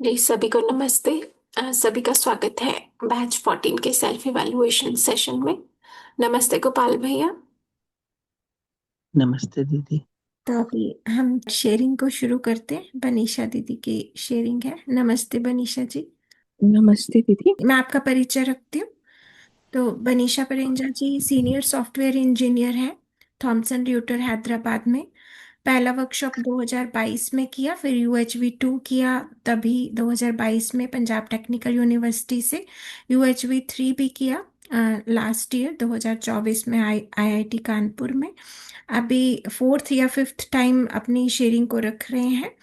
जी सभी को नमस्ते। सभी का स्वागत है बैच 14 के सेल्फ इवैल्यूएशन सेशन में। नमस्ते गोपाल भैया। नमस्ते दीदी। तो अभी हम शेयरिंग को शुरू करते हैं। बनीशा दीदी की शेयरिंग है। नमस्ते बनीशा जी। नमस्ते दीदी। मैं आपका परिचय रखती हूँ। तो बनीशा परिंजा जी सीनियर सॉफ्टवेयर इंजीनियर हैं, थॉमसन र्यूटर हैदराबाद में। पहला वर्कशॉप 2022 में किया, फिर UHV 2 किया, तभी 2022 में पंजाब टेक्निकल यूनिवर्सिटी से UHV 3 भी किया लास्ट ईयर 2024 में IIT कानपुर में। अभी फोर्थ या फिफ्थ टाइम अपनी शेयरिंग को रख रहे हैं।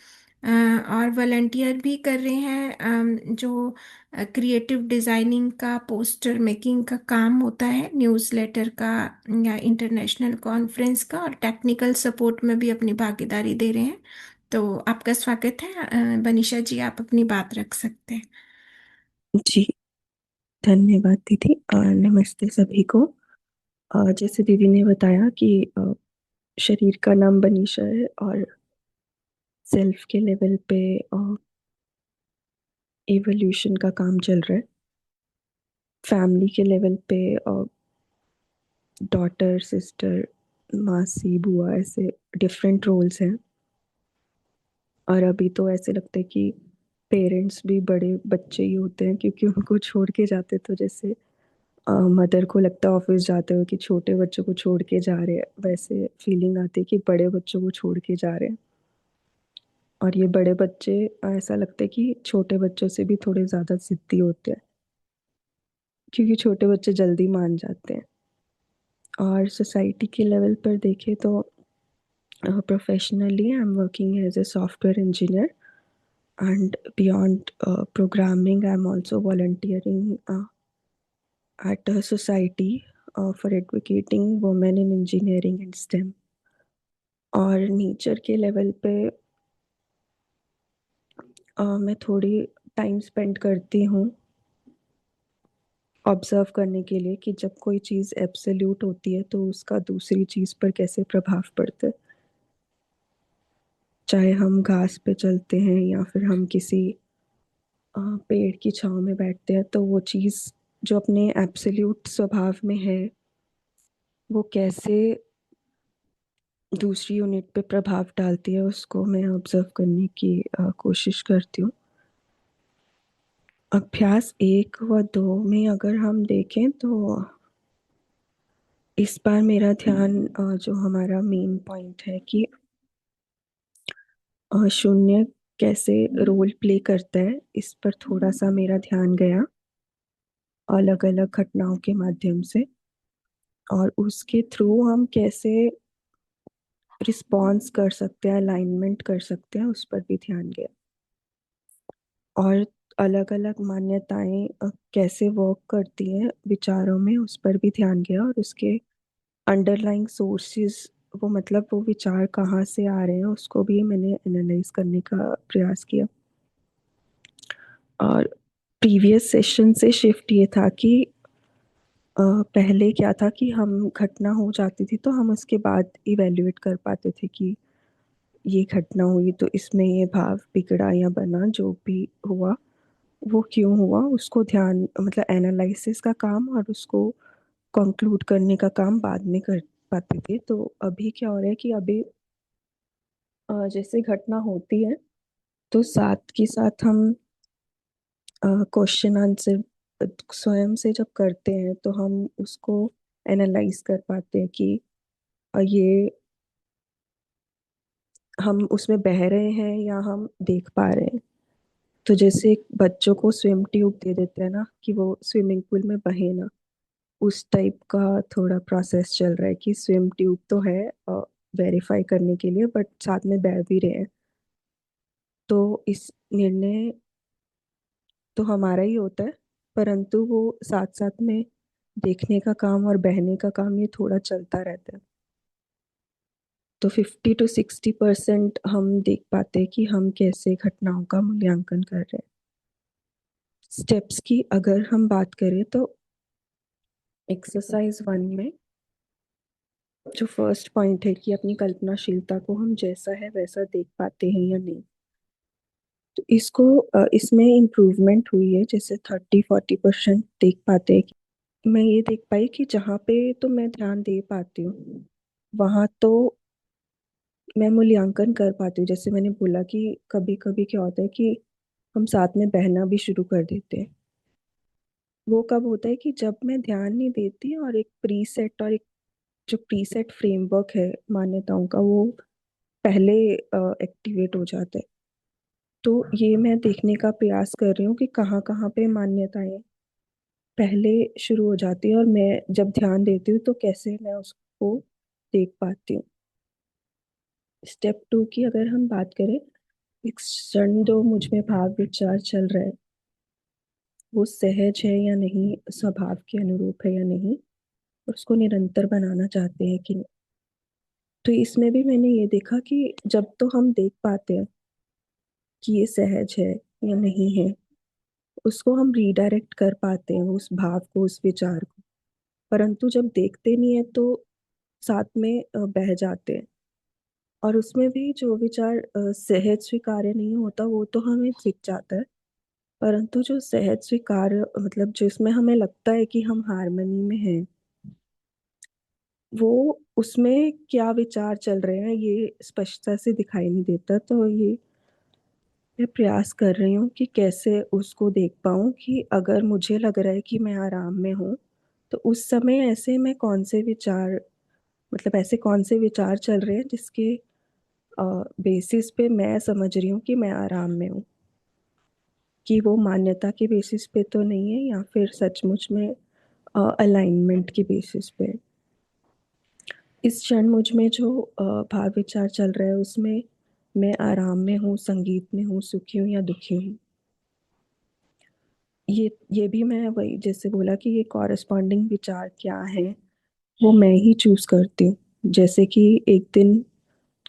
और वॉलंटियर भी कर रहे हैं। जो क्रिएटिव डिजाइनिंग का, पोस्टर मेकिंग का काम होता है, न्यूज़लेटर का या इंटरनेशनल कॉन्फ्रेंस का, और टेक्निकल सपोर्ट में भी अपनी भागीदारी दे रहे हैं। तो आपका स्वागत है। बनीशा जी, आप अपनी बात रख सकते हैं। जी, धन्यवाद दीदी। नमस्ते सभी को। जैसे दीदी ने बताया कि शरीर का नाम बनीशा है और सेल्फ के लेवल पे एवोल्यूशन का काम चल रहा है। फैमिली के लेवल पे डॉटर, सिस्टर, मासी, बुआ, ऐसे डिफरेंट रोल्स हैं। और अभी तो ऐसे लगता है कि पेरेंट्स भी बड़े बच्चे ही होते हैं, क्योंकि उनको छोड़ के जाते तो जैसे मदर को लगता है ऑफिस जाते हुए कि छोटे बच्चों को छोड़ के जा रहे हैं, वैसे फीलिंग आती है कि बड़े बच्चों को छोड़ के जा रहे हैं। और ये बड़े बच्चे ऐसा लगता है कि छोटे बच्चों से भी थोड़े ज्यादा जिद्दी होते हैं, क्योंकि छोटे बच्चे जल्दी मान जाते हैं। और सोसाइटी के लेवल पर देखें तो professionally I am working as a software engineer, and beyond programming I'm also volunteering at a society for advocating women in engineering and STEM। और नेचर के लेवल पे मैं थोड़ी टाइम स्पेंड करती हूँ ऑब्जर्व करने के लिए कि जब कोई चीज़ एब्सोल्यूट होती है तो उसका दूसरी चीज़ पर कैसे प्रभाव पड़ता है। चाहे हम घास पे चलते हैं या फिर हम किसी पेड़ की छांव में बैठते हैं, तो वो चीज़ जो अपने एब्सोल्यूट स्वभाव में है वो कैसे दूसरी यूनिट पे प्रभाव डालती है, उसको मैं ऑब्जर्व करने की कोशिश करती हूँ। अभ्यास 1 व 2 में अगर हम देखें तो इस बार मेरा ध्यान जो हमारा मेन पॉइंट है कि शून्य कैसे रोल प्ले करता है, इस पर थोड़ा सा मेरा ध्यान गया अलग अलग घटनाओं के माध्यम से। और उसके थ्रू हम कैसे रिस्पॉन्स कर सकते हैं, अलाइनमेंट कर सकते हैं, उस पर भी ध्यान गया। और अलग अलग मान्यताएं कैसे वर्क करती हैं विचारों में, उस पर भी ध्यान गया। और उसके अंडरलाइंग सोर्सेज, वो मतलब वो विचार कहाँ से आ रहे हैं, उसको भी मैंने एनालाइज करने का प्रयास किया। और प्रीवियस सेशन से शिफ्ट ये था कि पहले क्या था कि हम घटना हो जाती थी तो हम उसके बाद इवेल्युएट कर पाते थे कि ये घटना हुई तो इसमें ये भाव बिगड़ा या बना, जो भी हुआ वो क्यों हुआ, उसको ध्यान मतलब एनालिसिस का काम और उसको कंक्लूड करने का काम बाद में कर पाते थे। तो अभी क्या हो रहा है कि अभी जैसे घटना होती है तो साथ के साथ हम क्वेश्चन आंसर स्वयं से जब करते हैं तो हम उसको एनालाइज कर पाते हैं कि ये हम उसमें बह रहे हैं या हम देख पा रहे हैं। तो जैसे बच्चों को स्विम ट्यूब दे देते हैं ना, कि वो स्विमिंग पूल में बहे ना, उस टाइप का थोड़ा प्रोसेस चल रहा है कि स्विम ट्यूब तो है वेरीफाई करने के लिए, बट साथ में बह भी रहे हैं। तो इस निर्णय तो हमारा ही होता है, परंतु वो साथ साथ में देखने का काम और बहने का काम ये थोड़ा चलता रहता है। तो 50 to 60% हम देख पाते हैं कि हम कैसे घटनाओं का मूल्यांकन कर रहे हैं। स्टेप्स की अगर हम बात करें तो एक्सरसाइज 1 में जो फर्स्ट पॉइंट है कि अपनी कल्पनाशीलता को हम जैसा है वैसा देख पाते हैं या नहीं। तो इसको इसमें इम्प्रूवमेंट हुई है, जैसे 30-40% देख पाते हैं। मैं ये देख पाई कि जहाँ पे तो मैं ध्यान दे पाती हूँ, वहाँ तो मैं मूल्यांकन कर पाती हूँ। जैसे मैंने बोला कि कभी कभी क्या होता है कि हम साथ में बहना भी शुरू कर देते हैं। वो कब होता है कि जब मैं ध्यान नहीं देती और एक प्रीसेट और एक जो प्रीसेट फ्रेमवर्क है मान्यताओं का, वो पहले एक्टिवेट हो जाता है। तो ये मैं देखने का प्रयास कर रही हूँ कि कहाँ कहाँ पे मान्यताएं पहले शुरू हो जाती है, और मैं जब ध्यान देती हूँ तो कैसे मैं उसको देख पाती हूँ। स्टेप 2 की अगर हम बात करें, एक क्षण जो मुझ में भाव विचार चल रहा है, वो सहज है या नहीं, स्वभाव के अनुरूप है या नहीं, और उसको निरंतर बनाना चाहते हैं कि नहीं। तो इसमें भी मैंने ये देखा कि जब तो हम देख पाते हैं कि ये सहज है या नहीं है, उसको हम रीडायरेक्ट कर पाते हैं, उस भाव को, उस विचार को। परंतु जब देखते नहीं है तो साथ में बह जाते हैं। और उसमें भी जो विचार सहज स्वीकार्य नहीं होता वो तो हमें दिख जाता है। परंतु जो सहज स्वीकार्य, मतलब जिसमें हमें लगता है कि हम हारमोनी में हैं, वो उसमें क्या विचार चल रहे हैं ये स्पष्टता से दिखाई नहीं देता। तो ये मैं प्रयास कर रही हूँ कि कैसे उसको देख पाऊँ कि अगर मुझे लग रहा है कि मैं आराम में हूँ, तो उस समय ऐसे में कौन से विचार, मतलब ऐसे कौन से विचार चल रहे हैं जिसके बेसिस पे मैं समझ रही हूँ कि मैं आराम में हूँ, कि वो मान्यता के बेसिस पे तो नहीं है या फिर सचमुच में अलाइनमेंट के बेसिस पे। इस क्षण मुझ में जो भाव विचार चल रहा है उसमें मैं आराम में हूँ, संगीत में हूँ, सुखी हूँ या दुखी हूँ। ये भी मैं वही जैसे बोला कि ये कॉरेस्पॉन्डिंग विचार क्या है, वो मैं ही चूज करती हूँ। जैसे कि एक दिन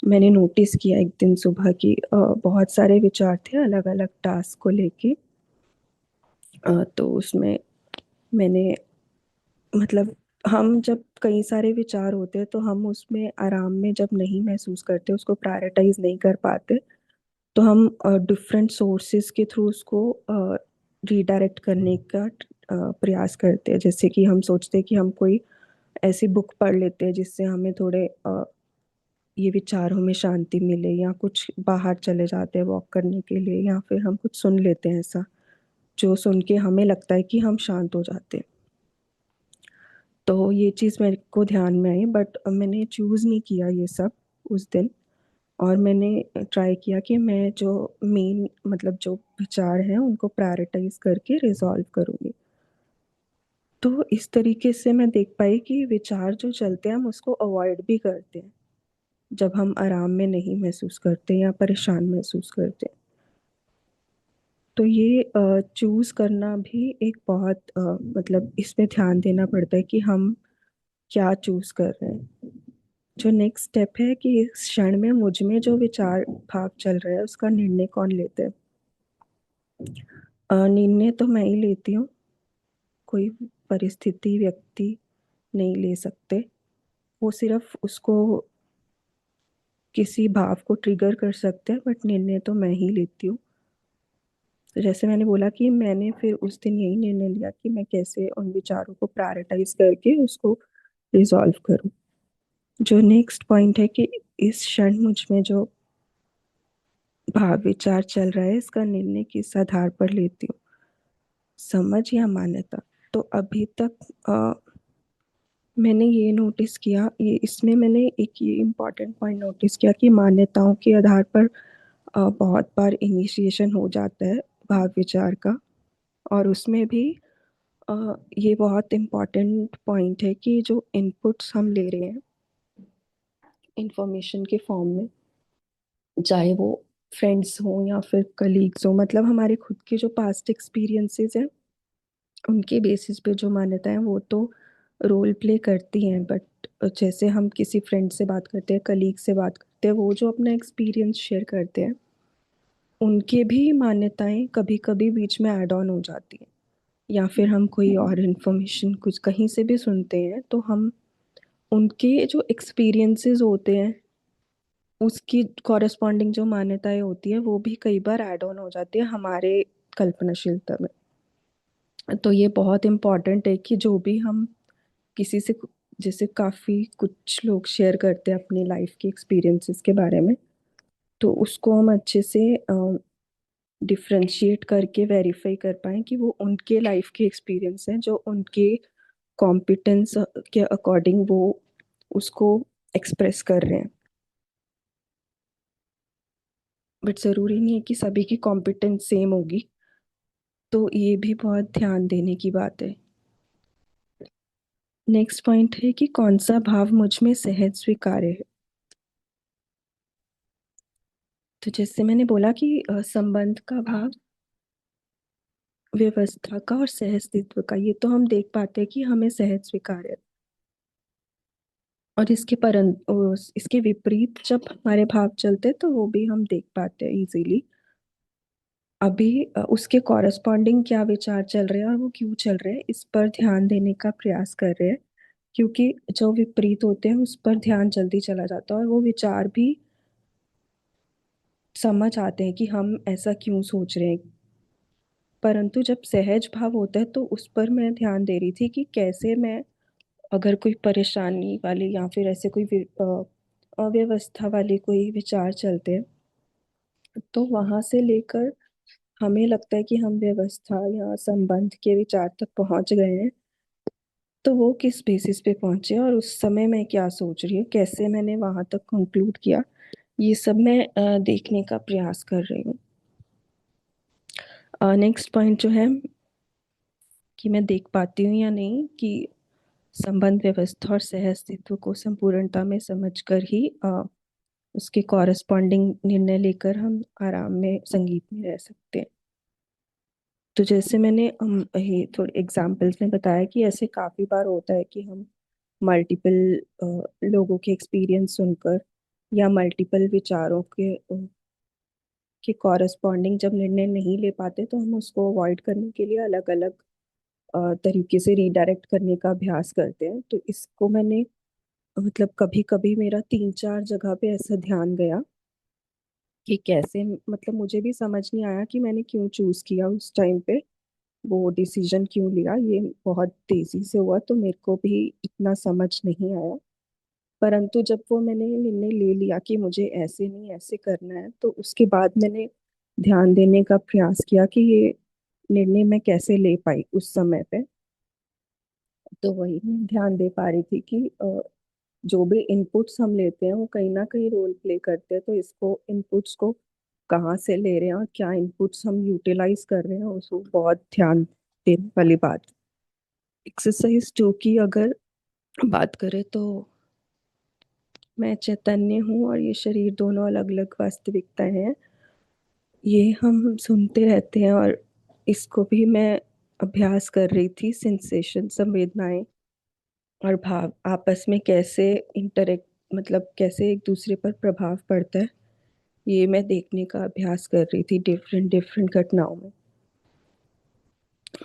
मैंने नोटिस किया, एक दिन सुबह की बहुत सारे विचार थे अलग अलग टास्क को लेके। तो उसमें मैंने, मतलब हम जब कई सारे विचार होते हैं तो हम उसमें आराम में जब नहीं महसूस करते, उसको प्रायोरिटाइज नहीं कर पाते, तो हम डिफरेंट सोर्सेज के थ्रू उसको रीडायरेक्ट करने का प्रयास करते हैं। जैसे कि हम सोचते हैं कि हम कोई ऐसी बुक पढ़ लेते हैं जिससे हमें थोड़े ये विचारों में शांति मिले, या कुछ बाहर चले जाते हैं वॉक करने के लिए, या फिर हम कुछ सुन लेते हैं ऐसा जो सुन के हमें लगता है कि हम शांत हो जाते हैं। तो ये चीज़ मेरे को ध्यान में आई, बट मैंने चूज़ नहीं किया ये सब उस दिन। और मैंने ट्राई किया कि मैं जो मेन, मतलब जो विचार हैं उनको प्रायोरिटाइज करके रिजॉल्व करूँगी। तो इस तरीके से मैं देख पाई कि विचार जो चलते हैं हम उसको अवॉइड भी करते हैं जब हम आराम में नहीं महसूस करते या परेशान महसूस करते हैं। तो ये चूज करना भी एक बहुत मतलब इसमें ध्यान देना पड़ता है कि हम क्या चूज कर रहे हैं। जो नेक्स्ट स्टेप है कि इस क्षण में मुझ में जो विचार भाव चल रहा है उसका निर्णय कौन लेते हैं। निर्णय तो मैं ही लेती हूँ, कोई परिस्थिति व्यक्ति नहीं ले सकते। वो सिर्फ उसको, किसी भाव को ट्रिगर कर सकते हैं, बट निर्णय तो मैं ही लेती हूँ। तो जैसे मैंने बोला कि मैंने फिर उस दिन यही निर्णय लिया कि मैं कैसे उन विचारों को प्रायोरिटाइज करके उसको रिजॉल्व करूँ। जो नेक्स्ट पॉइंट है कि इस क्षण मुझ में जो भाव विचार चल रहा है इसका निर्णय किस आधार पर लेती हूँ, समझ या मान्यता। तो अभी तक मैंने ये नोटिस किया, ये इसमें मैंने एक ये इम्पॉर्टेंट पॉइंट नोटिस किया कि मान्यताओं के आधार पर बहुत बार इनिशिएशन हो जाता है भाव विचार का। और उसमें भी ये बहुत इम्पॉर्टेंट पॉइंट है कि जो इनपुट्स हम ले रहे हैं इंफॉर्मेशन के फॉर्म में, चाहे वो फ्रेंड्स हो या फिर कलीग्स हो, मतलब हमारे खुद के जो पास्ट एक्सपीरियंसेस हैं उनके बेसिस पे जो मान्यताएं हैं वो तो रोल प्ले करती हैं। बट जैसे हम किसी फ्रेंड से बात करते हैं, कलीग से बात करते हैं, वो जो अपना एक्सपीरियंस शेयर करते हैं, उनके भी मान्यताएं कभी कभी बीच में ऐड ऑन हो जाती हैं। या फिर हम कोई और इन्फॉर्मेशन कुछ कहीं से भी सुनते हैं तो हम उनके जो एक्सपीरियंसेस होते हैं उसकी कॉरेस्पॉन्डिंग जो मान्यताएं होती है वो भी कई बार ऐड ऑन हो जाती है हमारे कल्पनाशीलता में। तो ये बहुत इम्पोर्टेंट है कि जो भी हम किसी से, जैसे काफी कुछ लोग शेयर करते हैं अपनी लाइफ के एक्सपीरियंसेस के बारे में, तो उसको हम अच्छे से डिफरेंशिएट करके वेरीफाई कर पाए कि वो उनके लाइफ के एक्सपीरियंस हैं जो उनके कॉम्पिटेंस के अकॉर्डिंग वो उसको एक्सप्रेस कर रहे हैं। बट जरूरी नहीं है कि सभी की कॉम्पिटेंस सेम होगी, तो ये भी बहुत ध्यान देने की बात है। नेक्स्ट पॉइंट है कि कौन सा भाव मुझ में सहज स्वीकार्य है। तो जैसे मैंने बोला कि संबंध का भाव, व्यवस्था का और सहअस्तित्व का, ये तो हम देख पाते हैं कि हमें सहज स्वीकार्य है। और इसके विपरीत जब हमारे भाव चलते हैं तो वो भी हम देख पाते हैं इजीली। अभी उसके कॉरेस्पॉन्डिंग क्या विचार चल रहे हैं और वो क्यों चल रहे हैं, इस पर ध्यान देने का प्रयास कर रहे हैं। क्योंकि जो विपरीत होते हैं उस पर ध्यान जल्दी चला जाता है और वो विचार भी समझ आते हैं कि हम ऐसा क्यों सोच रहे हैं। परंतु जब सहज भाव होता है तो उस पर मैं ध्यान दे रही थी कि कैसे मैं, अगर कोई परेशानी वाले या फिर ऐसे कोई अव्यवस्था वाले कोई विचार चलते हैं, तो वहां से लेकर हमें लगता है कि हम व्यवस्था या संबंध के विचार तक पहुंच गए हैं, तो वो किस बेसिस पे पहुंचे और उस समय मैं क्या सोच रही हूँ, कैसे मैंने वहां तक कंक्लूड किया, ये सब मैं देखने का प्रयास कर रही हूँ। नेक्स्ट पॉइंट जो है कि मैं देख पाती हूँ या नहीं कि संबंध, व्यवस्था और सह अस्तित्व को संपूर्णता में समझकर ही उसके कॉरेस्पॉन्डिंग निर्णय लेकर हम आराम में संगीत में रह सकते हैं। तो जैसे मैंने ये थोड़े एग्जाम्पल्स में बताया कि ऐसे काफी बार होता है कि हम मल्टीपल लोगों के एक्सपीरियंस सुनकर या मल्टीपल विचारों के कॉरेस्पॉन्डिंग जब निर्णय नहीं ले पाते तो हम उसको अवॉइड करने के लिए अलग अलग तरीके से रीडायरेक्ट करने का अभ्यास करते हैं। तो इसको मैंने, मतलब कभी कभी मेरा 3-4 जगह पे ऐसा ध्यान गया कि कैसे, मतलब मुझे भी समझ नहीं आया कि मैंने क्यों चूज किया उस टाइम पे, वो डिसीजन क्यों लिया, ये बहुत तेजी से हुआ तो मेरे को भी इतना समझ नहीं आया। परंतु जब वो मैंने निर्णय ले लिया कि मुझे ऐसे नहीं ऐसे करना है, तो उसके बाद मैंने ध्यान देने का प्रयास किया कि ये निर्णय मैं कैसे ले पाई उस समय पे। तो वही मैं ध्यान दे पा रही थी कि जो भी इनपुट्स हम लेते हैं वो कहीं ना कहीं रोल प्ले करते हैं, तो इसको इनपुट्स को कहाँ से ले रहे हैं और क्या इनपुट्स हम यूटिलाइज कर रहे हैं, उसको बहुत ध्यान देने वाली बात। एक्सरसाइज 2 की अगर बात करें तो, मैं चैतन्य हूँ और ये शरीर दोनों अलग अलग वास्तविकताएं हैं, ये हम सुनते रहते हैं। और इसको भी मैं अभ्यास कर रही थी, सेंसेशन, संवेदनाएं और भाव आपस में कैसे इंटरेक्ट, मतलब कैसे एक दूसरे पर प्रभाव पड़ता है, ये मैं देखने का अभ्यास कर रही थी डिफरेंट डिफरेंट घटनाओं में।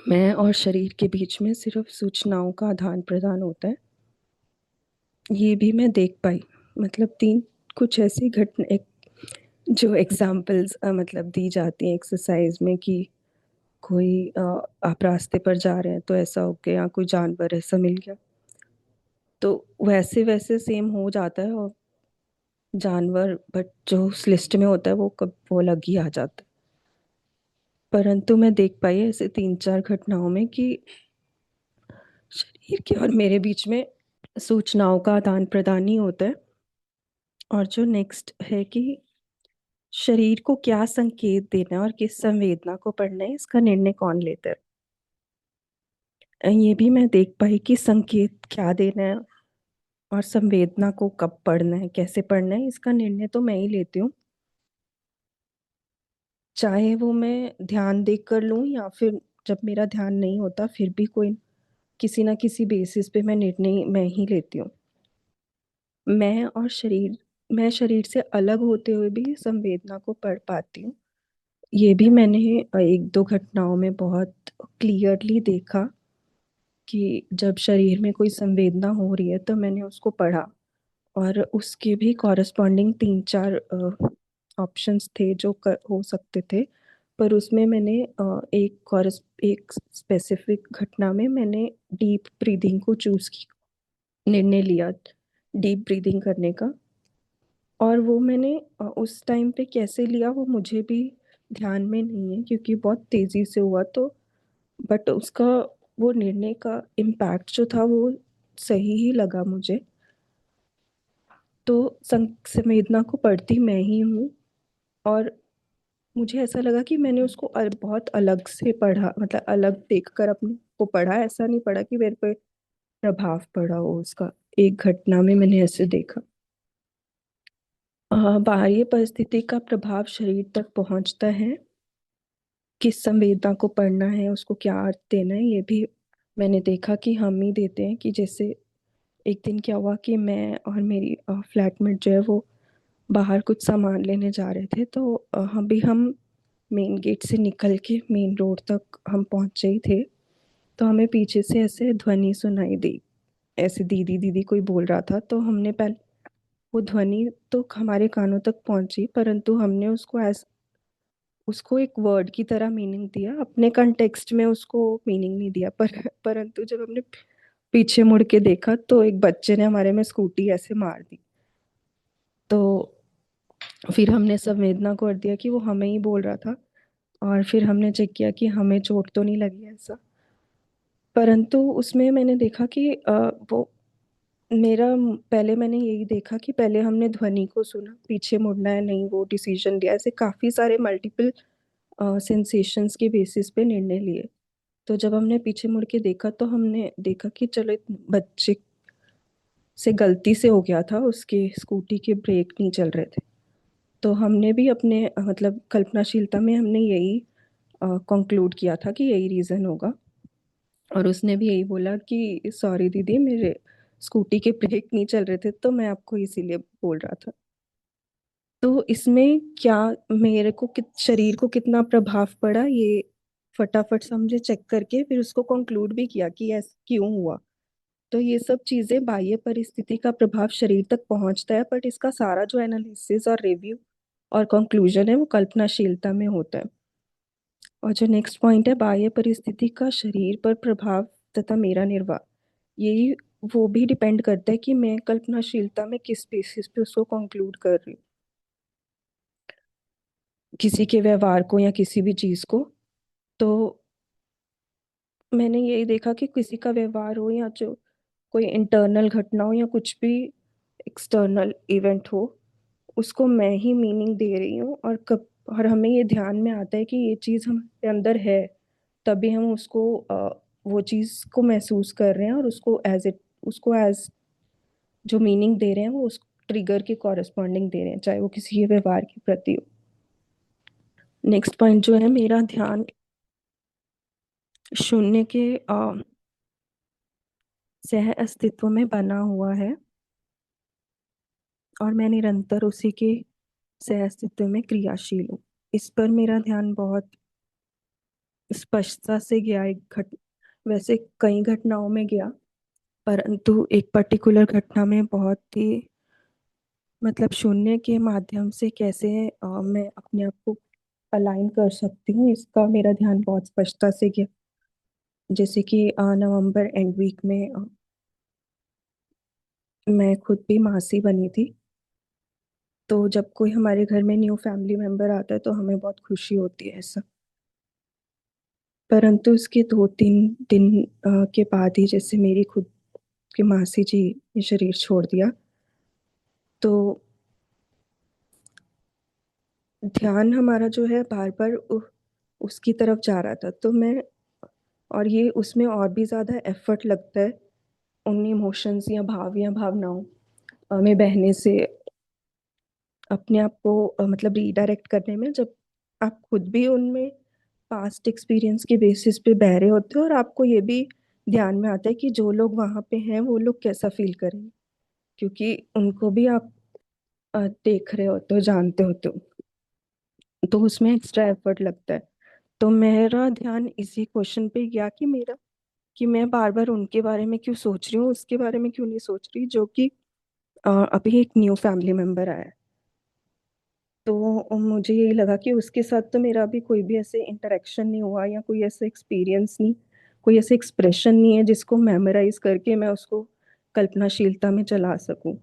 मैं और शरीर के बीच में सिर्फ सूचनाओं का आदान प्रदान होता है, ये भी मैं देख पाई। मतलब तीन कुछ ऐसी घटना, एक जो एग्जाम्पल्स मतलब दी जाती हैं एक्सरसाइज में कि कोई आप रास्ते पर जा रहे हैं तो ऐसा हो गया, या कोई जानवर ऐसा मिल गया, तो वैसे वैसे सेम हो जाता है और जानवर, बट जो उस लिस्ट में होता है वो कब वो अलग ही आ जाता है। परंतु मैं देख पाई है ऐसे 3-4 घटनाओं में कि शरीर के और मेरे बीच में सूचनाओं का आदान प्रदान ही होता है। और जो नेक्स्ट है कि शरीर को क्या संकेत देना है और किस संवेदना को पढ़ना है, इसका निर्णय कौन लेता है। ये भी मैं देख पाई कि संकेत क्या देना है और संवेदना को कब पढ़ना है, कैसे पढ़ना है, इसका निर्णय तो मैं ही लेती हूँ। चाहे वो मैं ध्यान देख कर लूँ या फिर जब मेरा ध्यान नहीं होता फिर भी कोई किसी ना किसी बेसिस पे मैं निर्णय मैं ही लेती हूँ। मैं और शरीर मैं शरीर से अलग होते हुए भी संवेदना को पढ़ पाती हूँ। ये भी मैंने 1-2 घटनाओं में बहुत क्लियरली देखा कि जब शरीर में कोई संवेदना हो रही है तो मैंने उसको पढ़ा और उसके भी कॉरस्पॉन्डिंग तीन चार ऑप्शंस थे जो हो सकते थे। पर उसमें मैंने एक स्पेसिफिक घटना में मैंने डीप ब्रीदिंग को चूज की, निर्णय लिया डीप ब्रीदिंग करने का। और वो मैंने उस टाइम पे कैसे लिया वो मुझे भी ध्यान में नहीं है, क्योंकि बहुत तेजी से हुआ तो। बट उसका वो निर्णय का इम्पैक्ट जो था वो सही ही लगा मुझे। तो संवेदना को पढ़ती मैं ही हूँ, और मुझे ऐसा लगा कि मैंने उसको बहुत अलग से पढ़ा, मतलब अलग देखकर अपने को पढ़ा। ऐसा नहीं पढ़ा कि मेरे पे प्रभाव पड़ा हो उसका। एक घटना में मैंने ऐसे देखा। बाह्य परिस्थिति का प्रभाव शरीर तक पहुंचता है, किस संवेदना को पढ़ना है, उसको क्या अर्थ देना है, ये भी मैंने देखा कि हम ही देते हैं। कि जैसे एक दिन क्या हुआ कि मैं और मेरी फ्लैटमेट जो है वो बाहर कुछ सामान लेने जा रहे थे। तो हम मेन गेट से निकल के मेन रोड तक हम पहुंचे ही थे, तो हमें पीछे से ऐसे ध्वनि सुनाई दी, ऐसे दीदी दीदी कोई बोल रहा था। तो हमने पहले वो ध्वनि तो हमारे कानों तक पहुंची, परंतु हमने उसको एक वर्ड की तरह मीनिंग दिया, अपने कंटेक्स्ट में उसको मीनिंग नहीं दिया। परंतु जब हमने पीछे मुड़ के देखा तो एक बच्चे ने हमारे में स्कूटी ऐसे मार दी। तो फिर हमने संवेदना कर दिया कि वो हमें ही बोल रहा था, और फिर हमने चेक किया कि हमें चोट तो नहीं लगी ऐसा। परंतु उसमें मैंने देखा कि वो मेरा पहले मैंने यही देखा कि पहले हमने ध्वनि को सुना, पीछे मुड़ना है नहीं वो डिसीजन लिया, ऐसे काफी सारे मल्टीपल सेंसेशंस के बेसिस पे निर्णय लिए। तो जब हमने पीछे मुड़ के देखा तो हमने देखा कि चलो एक बच्चे से गलती से हो गया था, उसके स्कूटी के ब्रेक नहीं चल रहे थे। तो हमने भी अपने मतलब कल्पनाशीलता में हमने यही कंक्लूड किया था कि यही रीजन होगा। और उसने भी यही बोला कि सॉरी दीदी, मेरे स्कूटी के ब्रेक नहीं चल रहे थे तो मैं आपको इसीलिए बोल रहा था। तो इसमें क्या मेरे को शरीर को कितना प्रभाव पड़ा, ये फटाफट से हमने चेक करके फिर उसको कंक्लूड भी किया कि ऐसा क्यों हुआ। तो ये सब चीजें, बाह्य परिस्थिति का प्रभाव शरीर तक पहुंचता है, बट इसका सारा जो एनालिसिस और रिव्यू और कंक्लूजन है वो कल्पनाशीलता में होता है। और जो नेक्स्ट पॉइंट है, बाह्य परिस्थिति का शरीर पर प्रभाव तथा मेरा निर्वाह, यही वो भी डिपेंड करता है कि मैं कल्पनाशीलता में किस बेसिस पे उसको कंक्लूड कर रही हूँ, किसी के व्यवहार को या किसी भी चीज को। तो मैंने यही देखा कि किसी का व्यवहार हो या जो कोई इंटरनल घटना हो या कुछ भी एक्सटर्नल इवेंट हो, उसको मैं ही मीनिंग दे रही हूँ। और हमें ये ध्यान में आता है कि ये चीज़ हमारे अंदर है, तभी हम उसको वो चीज़ को महसूस कर रहे हैं, और उसको एज जो मीनिंग दे रहे हैं वो उस ट्रिगर के कॉरेस्पॉन्डिंग दे रहे हैं, चाहे वो किसी के व्यवहार के प्रति हो। नेक्स्ट पॉइंट जो है, मेरा ध्यान शून्य के सह अस्तित्व में बना हुआ है, और मैं निरंतर उसी के सह अस्तित्व में क्रियाशील हूँ। इस पर मेरा ध्यान बहुत स्पष्टता से गया। वैसे कई घटनाओं में गया, परंतु एक पर्टिकुलर घटना में बहुत ही, मतलब शून्य के माध्यम से कैसे मैं अपने आप को अलाइन कर सकती हूँ, इसका मेरा ध्यान बहुत स्पष्टता से गया। जैसे कि नवंबर एंड वीक में मैं खुद भी मासी बनी थी। तो जब कोई हमारे घर में न्यू फैमिली मेंबर आता है तो हमें बहुत खुशी होती है ऐसा। परंतु उसके 2-3 दिन के बाद ही, जैसे मेरी खुद की मासी जी ने शरीर छोड़ दिया, तो ध्यान हमारा जो है बार बार उसकी तरफ जा रहा था। तो मैं, और ये उसमें और भी ज्यादा एफर्ट लगता है उन इमोशंस या भाव या भावनाओं में बहने से, अपने आप को मतलब रीडायरेक्ट करने में, जब आप खुद भी उनमें पास्ट एक्सपीरियंस के बेसिस पे बह रहे होते हो, और आपको ये भी ध्यान में आता है कि जो लोग वहां पे हैं वो लोग कैसा फील करेंगे, क्योंकि उनको भी आप देख रहे होते हो, जानते होते हो। तो उसमें एक्स्ट्रा एफर्ट लगता है। तो मेरा ध्यान इसी क्वेश्चन पे गया कि मेरा, कि मैं बार बार उनके बारे में क्यों सोच रही हूँ, उसके बारे में क्यों नहीं सोच रही जो कि अभी एक न्यू फैमिली मेंबर आया है। तो मुझे यही लगा कि उसके साथ तो मेरा अभी कोई भी ऐसे इंटरेक्शन नहीं हुआ या कोई ऐसे एक्सपीरियंस नहीं, कोई ऐसे एक्सप्रेशन नहीं है जिसको मेमोराइज करके मैं उसको कल्पनाशीलता में चला सकूं।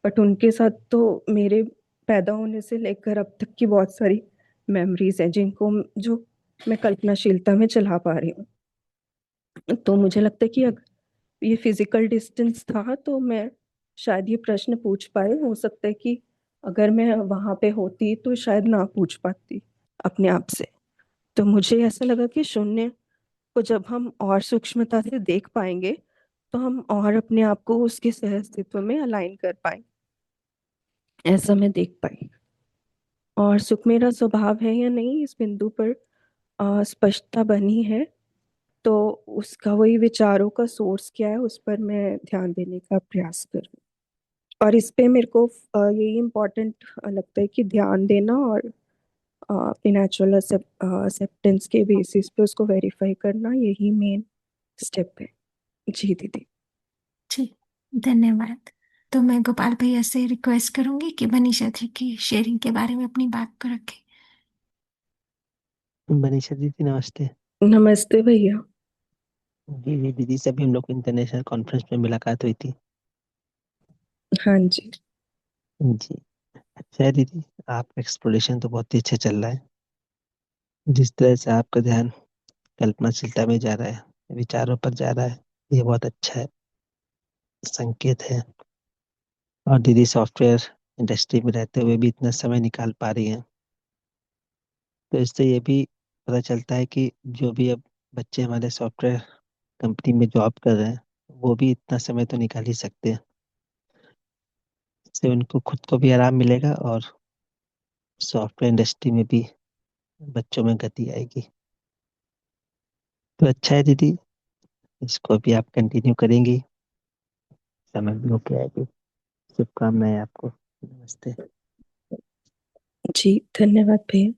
बट उनके साथ तो मेरे पैदा होने से लेकर अब तक की बहुत सारी मेमोरीज हैं जिनको जो मैं कल्पनाशीलता में चला पा रही हूँ। तो मुझे लगता है कि अगर ये फिजिकल डिस्टेंस था तो मैं शायद ये प्रश्न पूछ पाए, हो सकता है कि अगर मैं वहां पे होती तो शायद ना पूछ पाती अपने आप से। तो मुझे ऐसा लगा कि शून्य को जब हम और सूक्ष्मता से देख पाएंगे तो हम और अपने आप को उसके सह अस्तित्व में अलाइन कर पाएंगे, ऐसा मैं देख पाई। और सुख मेरा स्वभाव है या नहीं इस बिंदु पर स्पष्टता बनी है। तो उसका वही विचारों का सोर्स क्या है उस पर मैं ध्यान देने का प्रयास करूँ। और इस पे मेरे को यही इम्पोर्टेंट लगता है कि ध्यान देना और अपनी नेचुरल एक्सेप्टेंस के बेसिस पे उसको वेरीफाई करना, यही मेन स्टेप है। जी दीदी। जी, धन्यवाद। तो मैं गोपाल भैया से रिक्वेस्ट करूंगी कि मनीषा जी की शेयरिंग के बारे में अपनी बात को रखें। मनीषा दीदी नमस्ते। नमस्ते भैया। जी जी दीदी से भी हम लोग इंटरनेशनल कॉन्फ्रेंस में मुलाकात हुई थी। हाँ जी। जी। अच्छा है दीदी, आपका एक्सप्लोरेशन तो बहुत ही अच्छा चल रहा है। जिस तरह से आपका ध्यान कल्पनाशीलता में जा रहा है, विचारों पर जा रहा है, ये बहुत अच्छा है, संकेत है। और दीदी सॉफ्टवेयर इंडस्ट्री में रहते हुए भी इतना समय निकाल पा रही हैं, तो इससे ये भी पता चलता है कि जो भी अब बच्चे हमारे सॉफ्टवेयर कंपनी में जॉब कर रहे हैं, वो भी इतना समय तो निकाल ही सकते हैं। इससे उनको खुद को भी आराम मिलेगा और सॉफ्टवेयर इंडस्ट्री में भी बच्चों में गति आएगी। तो अच्छा है दीदी, इसको भी आप कंटिन्यू करेंगी, समय भी होके आएगी। शुभकामनाएं आपको। नमस्ते। जी धन्यवाद भैया।